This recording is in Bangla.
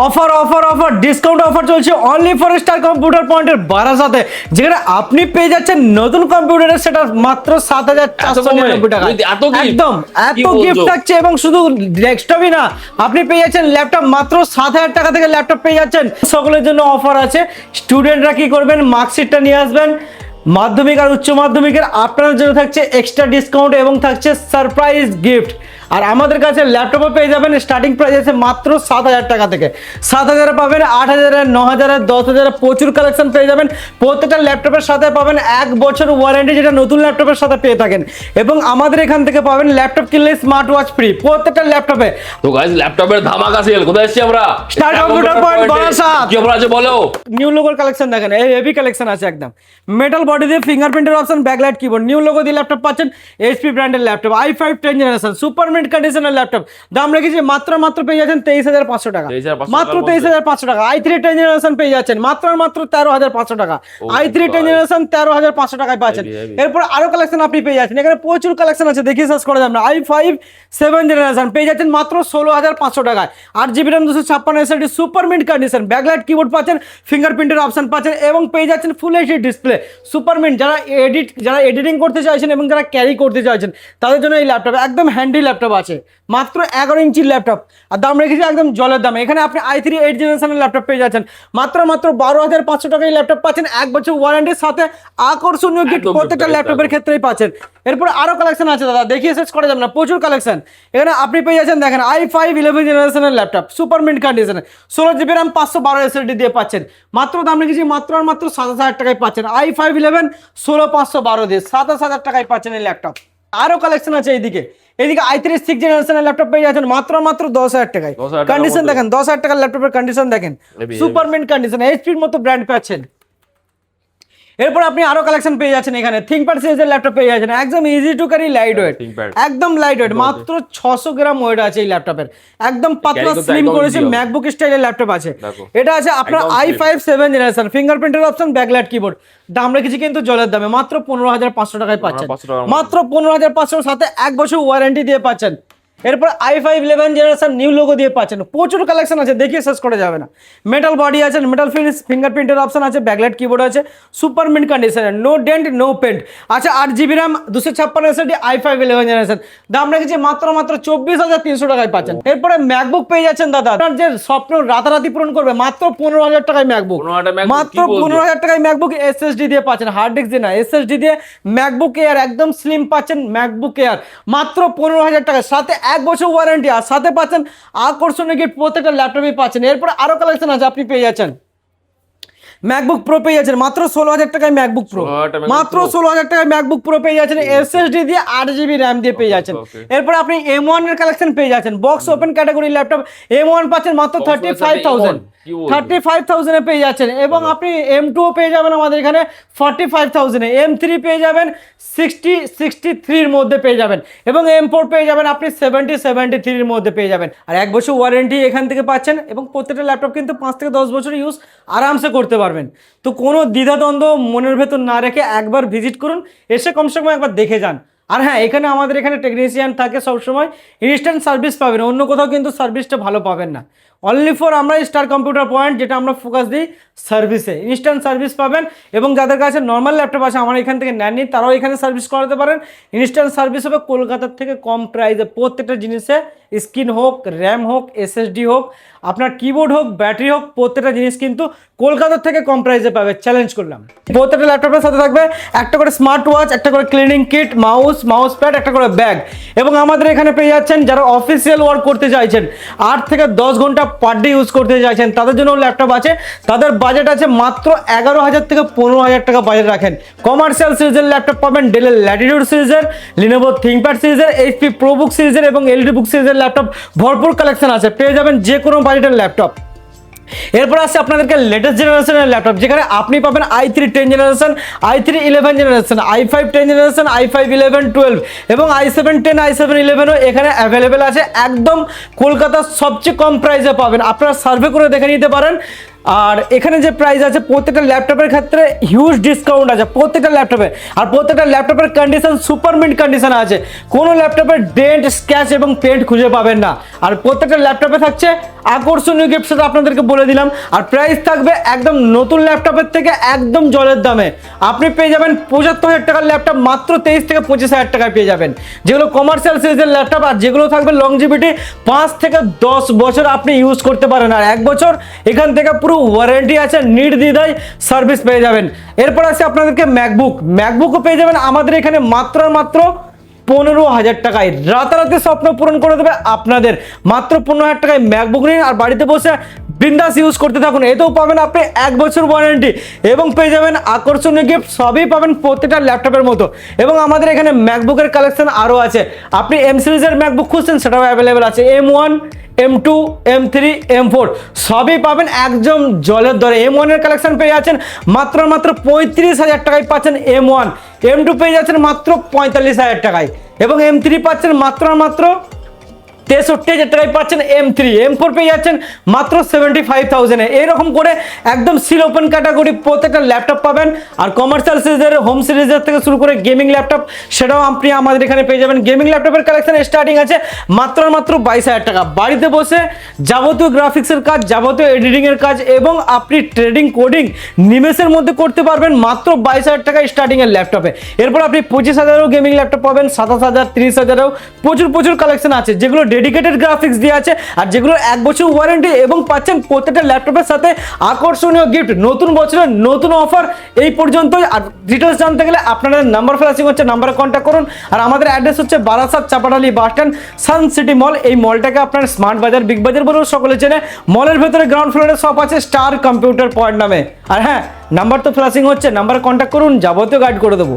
Offer offer offer discount offer চলছে অনলি ফর স্টার কম্পিউটার পয়েন্টের বারাসাতে, যেখানে আপনি পেয়ে যাচ্ছেন নতুন কম্পিউটারের সেটা মাত্র ৭,৪৯৯ টাকা। একদম এত গিফট থাকছে, এবং শুধু ডেস্কটপই না, আপনি পেয়ে যাচ্ছেন ল্যাপটপ মাত্র ৭,০০০ টাকা থেকে ল্যাপটপ পেয়ে যাচ্ছেন। সকলের জন্য অফার আছে। স্টুডেন্টরা কি করবেন, মার্কশিটটা নিয়ে আসবেন। মাধ্যমিক আর উচ্চ মাধ্যমিকের আপনার জন্য থাকছে এক্সট্রা ডিসকাউন্ট এবং থাকছে সারপ্রাইজ গিফট। আর আমাদের কাছে ল্যাপটপও পেয়ে যাবেন, স্টার্টিং প্রাইস আছে মাত্র ৭,০০০ টাকা থেকে। ৭,০০০ পাবেন, ৮,০০০, ৯,০০০, ১০,০০০, প্রচুর কালেকশন পেয়ে যাবেন। প্রত্যেকটা ল্যাপটপের সাথে পাবেন ১ বছর ওয়ারেন্টি, যেটা নতুন ল্যাপটপের সাথে পেয়ে থাকেন। এবং আমাদের এখান থেকে পাবেন ল্যাপটপ কিনলে স্মার্ট ওয়াচ ফ্রি প্রত্যেকটা ল্যাপটপে। তো গাইস ল্যাপটপের ধামাকা সেল কোথায় এসেছি আমরা? Star computer point Barasat. কি অফার আছে বলো? নিউ লোগোর কালেকশন দেখেন, এই হেভি কালেকশন আছে একদম। মেটাল বডি দিয়ে ফিঙ্গারপ্রিন্টের option, backlight keyboard, new logo দিয়ে ল্যাপটপ পাচ্ছেন। এইচপি ব্র্যান্ডের laptop, i5 10 generation super mint কন্ডিশনের ল্যাপটপ। দাম রেখেছি মাত্র পেয়ে যাচ্ছেন 23,৫০০ টাকা। মাত্র 23,৫০০ টাকা। i3 10 জেনারেশন পেয়ে যাচ্ছেন মাত্র 13,৫০০ টাকা। i3 10 জেনারেশন 13,৫০০ টাকায় পাচ্ছেন। এরপর আরো কালেকশন আপনি পেয়ে যাচ্ছেন, এখানে প্রচুর কালেকশন আছে, দেখিয়ে শেষ করা যাবে না। i5 7 জেনারেশন পেয়ে যাচ্ছেন মাত্র 16,৫০০ টাকায়। 8GB RAM 256 SSD super mint condition, backlight keyboard পাচ্ছেন, ফিঙ্গারপ্রিন্টের অপশন পাচ্ছেন এবং পেয়ে যাচ্ছেন full HD display super mint. যারা এডিটিং করতে চাইছেন এবং যারা ক্যারি করতে চাইছেন তাদের জন্য এই ল্যাপটপ একদম হ্যান্ডি ল্যাপটপ আছে। মাত্র 11 ইঞ্চির ল্যাপটপ, আর দাম রেখেছি একদম জলের দামে। এখানে আপনি i3 8 জেনারেশনের ল্যাপটপ পেয়ে যাচ্ছেন মাত্র 12,৫০০ টাকায় ল্যাপটপ পাচ্ছেন। 1 বছর ওয়ারেন্টির সাথে আকর্ষণীয় গিফট প্রত্যেকটা ল্যাপটপের ক্ষেত্রেই পাচ্ছেন। এরপর আরো কালেকশন আছে দাদা, দেখিয়ে শেষ করা যাবে না, প্রচুর কালেকশন। এখানে আপনি পেয়ে যাচ্ছেন দেখেন i5 11 জেনারেশনের ল্যাপটপ সুপার মিন্ট কন্ডিশনে, 16GB RAM 512 SSD দিয়ে পাচ্ছেন। মাত্র দাম রেখেছি মাত্র ২৭,০০০ টাকায় পাচ্ছেন। i5 11 16,৫১২ দিয়ে ২৭,০০০ টাকায় পাচ্ছেন এই ল্যাপটপ। আরো কালেকশন আছে এইদিকে i3 6 জেনারেশনের ল্যাপটপ পেয়ে যাচ্ছেন মাত্র ১০,০০০ টাকায়। কন্ডিশন দেখেন, ১০,০০০ টাকার ল্যাপটপের কন্ডিশন দেখেন, সুপার মিন্ট কন্ডিশন, এইচপির মতো ব্র্যান্ড পাচ্ছেন। এরপর আপনি আরো কালেকশন পেয়ে যাচ্ছেন, এখানে থিংকপ্যাড সিরিজের ল্যাপটপ পেয়ে যাচ্ছেন, একদম easy to carry, light weight, একদম লাইট ওয়েট, মাত্র ৬০০ গ্রাম ওয়েট আছে এই ল্যাপটপের, একদম পাতলা স্লিম করেছে, ম্যাকবুক স্টাইলের ল্যাপটপ আছে। এটা আছে আপনার i5 7 জেনারেশন, ফিঙ্গারপ্রিন্টের অপশন, ব্যাকলাইট কিবোর্ড। দাম রেখেছি কিন্তু জলের দামে, মাত্র ১৫,৫০০ টাকায় পাচ্ছেন। মাত্র ১৫,৫০০ সাথে 1 বছর ওয়ারেন্টি দিয়ে পাচ্ছেন। এরপর i5 11 জেনারেশন নিউ লোগো দিয়ে পাচ্ছেন। প্রচুর কালেকশন আছে, দেখিয়ে শেষ করা যাবে না। মেটাল বডি আছে, মেটাল ফিনিশ, ফিঙ্গারপ্রিন্টের অপশন আছে, ব্যাকলাইট কিবোর্ড আছে, সুপার মিন্ট কন্ডিশনে, নো ডেন্ট নো পেন্ট। আচ্ছা 8GB RAM 256 SSD i5 11 generation, দাম রেখেছি মাত্র ২৪,৩০০ টাকায় পাচ্ছেন। এরপরে ম্যাকবুক পেয়ে যাচ্ছেন দাদা, আপনার যে স্বপ্ন রাতারাতি পূরণ করবে, মাত্র ১৫,০০০ টাকায় ম্যাকবুক, মাত্র ১৫,০০০ টাকায় ম্যাকবুক এসএসডি দিয়ে পাচ্ছেন, হার্ড ডিস্ক দিয়ে না, এসএসডি দিয়ে ম্যাকবুক এয়ার একদম স্লিম পাচ্ছেন। ম্যাকবুক এয়ার মাত্র ১৫,০০০ টাকা, সাথে 1 বছর ওয়ারেন্টি, আর সাথে পাচ্ছেন আকর্ষণীয় গিফট প্রত্যেকটা ল্যাপটপে পাচ্ছেন। এরপর আরো কালেকশন আছে, আপনি পেয়ে যাচ্ছেন ম্যাকবুক প্রো পেয়ে যাচ্ছেন মাত্র ১৬,০০০ টাকায় ম্যাকবুক প্রো, মাত্র ১৬,০০০ টাকায় ম্যাকবুক প্রো পেয়ে যাচ্ছেন, এসএসডি দিয়ে 8GB RAM দিয়ে পেয়ে যাচ্ছেন। এরপর আপনি M1 এর কালেকশন পেয়ে যাচ্ছেন, box open category laptop M1 পাচ্ছেন মাত্র 35,000 এ পেয়ে যাচ্ছেন। এবং আপনি M2 পেয়ে যাবেন আমাদের এখানে 45,000 এ, M3 পেয়ে যাবেন 63 এর মধ্যে পেয়ে যাবেন, এবং M4 পেয়ে যাবেন আপনি 73 এর মধ্যে পেয়ে যাবেন। আর 1 বছর ওয়ারেন্টি এখান থেকে পাচ্ছেন, এবং প্রত্যেকটা ল্যাপটপ কিন্তু 5 থেকে 10 বছর ইউজ আরামসে করতে পারবেন। তো কোনো দ্বিধাদ্বন্দ্ব মনের ভেতর না রেখে একবার ভিজিট করুন, এসে কমসে কম একবার দেখে যান। আর হ্যাঁ, এখানে আমাদের এখানে টেকনিশিয়ান থাকে সবসময়, ইনস্ট্যান্ট সার্ভিস পাবেন, অন্য কোথাও কিন্তু সার্ভিসটা ভালো পাবেন না। অনলি ফর আমরা স্টার কম্পিউটার পয়েন্ট, যেটা আমরা ফোকাস দিই সার্ভিসে, ইনস্ট্যান্ট সার্ভিস পাবেন। এবং যাদের কাছে নর্মাল ল্যাপটপ আছে আমার এখান থেকে নেননি, তারাও এখানে সার্ভিস করাতে পারেন। ইনস্ট্যান্ট সার্ভিস হবে কলকাতার থেকে কম প্রাইসে, প্রত্যেকটা জিনিসে, স্ক্রিন হোক, র্যাম হোক, এসএসডি হোক, আপনার কিবোর্ড হোক, ব্যাটারি হোক, প্রত্যেকটা জিনিস কিন্তু কলকাতার থেকে কম প্রাইসে পাবে, চ্যালেঞ্জ করলাম। প্রত্যেকটা ল্যাপটপের সাথে থাকবে একটা করে স্মার্ট ওয়াচ, একটা করে ক্লিনিং কিট, মাউস প্যাড, একটা করে ব্যাগ। এবং আমাদের এখানে পেয়ে যাচ্ছেন যারা অফিসিয়াল ওয়ার্ক করতে চাইছেন, 8 থেকে 10 ঘন্টা পার ডে ইউজ করতে চাইছেন, তাদের জন্য ল্যাপটপ আছে। তাদের বাজেট আছে মাত্র 11,০০০ থেকে 15,০০০ টাকা বাজেট রাখেন। কমার্শিয়াল সিরিজের ল্যাপটপ পাবেন, ডেলের ল্যাটিটিউড সিরিজের, লিনোভো থিংকপ্যাড সিরিজের, এইচপি প্রোবুক সিরিজের এবং এলইডি বুক সিরিজের ল্যাপটপ ভরপুর কালেকশন আছে, পেয়ে যাবেন যে কোনো বাজেটের ল্যাপটপ। এরপর আছে আপনাদেরকে লেটেস্ট জেনারেশনের ল্যাপটপ, যেখানে আপনি পাবেন i3 10 generation, i3 11 generation, i5 10 generation, i5 11 12 এবং i7 10, i7 11ও এখানে অ্যাভেলেবেল আছে। একদম কলকাতার সবচেয়ে কম প্রাইসে পাবেন, আপনারা সার্ভে করে দেখে নিতে পারেন। আর এখানে যে প্রাইস আছে প্রত্যেকটা ল্যাপটপের ক্ষেত্রে হিউজ ডিসকাউন্ট আছে প্রত্যেকটা ল্যাপটপে। আর প্রত্যেকটা ল্যাপটপের কন্ডিশন সুপার মিন্ট কন্ডিশন আছে, কোনো ল্যাপটপের ডেন্ট স্ক্র্যাচ এবং পেন্ট খুঁজে পাবেন না। আর প্রত্যেকটা ল্যাপটপে থাকছে আকর্ষণীয় গিফট, সেটা আপনাদেরকে বলে দিলাম। আর প্রাইস থাকবে একদম নতুন ল্যাপটপের থেকে একদম জলের দামে। আপনি পেয়ে যাবেন 75,000 টাকার ল্যাপটপ মাত্র 23 থেকে 25,000 টাকায় পেয়ে যাবেন, যেগুলো কমার্শিয়াল সিরিজের ল্যাপটপ। আর যেগুলো থাকবে লংজিভিটি 5 থেকে 10 বছর আপনি ইউজ করতে পারেন। আর 1 বছর এখান থেকে পুরো ওয়ারেন্টি আছে, নির্দ্বিধায় সার্ভিস পেয়ে যাবেন। এরপর আছে আপনাদেরকে ম্যাকবুকও পেয়ে যাবেন আমাদের এখানে মাত্র 15,000 টাকায়। রাতারাতি স্বপ্ন পূরণ করে দেবে আপনাদের। মাত্র 15,000 টাকায় ম্যাকবুক নিন আর বাড়িতে বসে বিন্দাস ইউজ করতে থাকুন। এতেও পাবেন আপনি 1 বছর ওয়ারেন্টি এবং পেয়ে যাবেন আকর্ষণীয় গিফট। সবই পাবেন প্রত্যেকটা ল্যাপটপের মতো। এবং আমাদের এখানে ম্যাকবুকের কালেকশন আরও আছে। আপনি এম সিরিজের ম্যাকবুক খুঁজছেন, সেটাও অ্যাভেলেবেল আছে। M1, M2, M3, M4 সবই পাবেন একদম জলের দরে। M1 এর কালেকশন পেয়ে যাচ্ছেন মাত্র 35,000 টাকায় পাচ্ছেন M1। M2 পেয়ে যাচ্ছেন মাত্র 45,000 টাকায় এবং M3 পাচ্ছেন মাত্র 63,000 টাকায় পাচ্ছেন M3। M4 পেয়ে যাচ্ছেন মাত্র 75,000-এ। এইরকম করে একদম সিল ওপেন ক্যাটাগরি প্রত্যেকটা ল্যাপটপ পাবেন। আর কমার্শিয়াল সিরিজের, হোম সিরিজের থেকে শুরু করে গেমিং ল্যাপটপ, সেটাও আপনি আমাদের এখানে পেয়ে যাবেন। গেমিং ল্যাপটপের কালেকশন স্টার্টিং আছে মাত্র 22,000 টাকা। বাড়িতে বসে যাবতীয় গ্রাফিক্সের কাজ, যাবতীয় এডিটিংয়ের কাজ এবং আপনি ট্রেডিং কোডিং নিমেষের মধ্যে করতে পারবেন মাত্র 22,000 টাকা স্টার্টিংয়ের ল্যাপটপে। এরপর আপনি 25,000-এও গেমিং ল্যাপটপ পাবেন, 27,000, 30,000-এও প্রচুর কালেকশন আছে, যেগুলো ডেডিকেটেড গ্রাফিক্স দিয়ে আছে আর যেগুলো 1 বছর ওয়ারেন্টি এবং পাচ্ছেন প্রত্যেকটা ল্যাপটপের সাথে আকর্ষণীয় গিফট। নতুন বছরের নতুন অফার এই পর্যন্তই। আর ডিটেলস জানতে গেলে আপনাদের নাম্বার ফ্ল্যাশিং হচ্ছে, নাম্বারে কন্ট্যাক্ট করুন। আর আমাদের অ্যাড্রেস হচ্ছে Barasat Chapadali bus stand, sun city মল। এই মলটাকে আপনার স্মার্ট বাজার, বিগ বাজার বলেও সকলে চেনে। মলের ভেতরে গ্রাউন্ড ফ্লোরে শপ আছে স্টার কম্পিউটার পয়েন্ট নামে। আর হ্যাঁ, নাম্বার তো ফ্ল্যাশিং হচ্ছে, নাম্বারে কন্ট্যাক্ট করুন, যাবতীয় গাইড করে দেবো।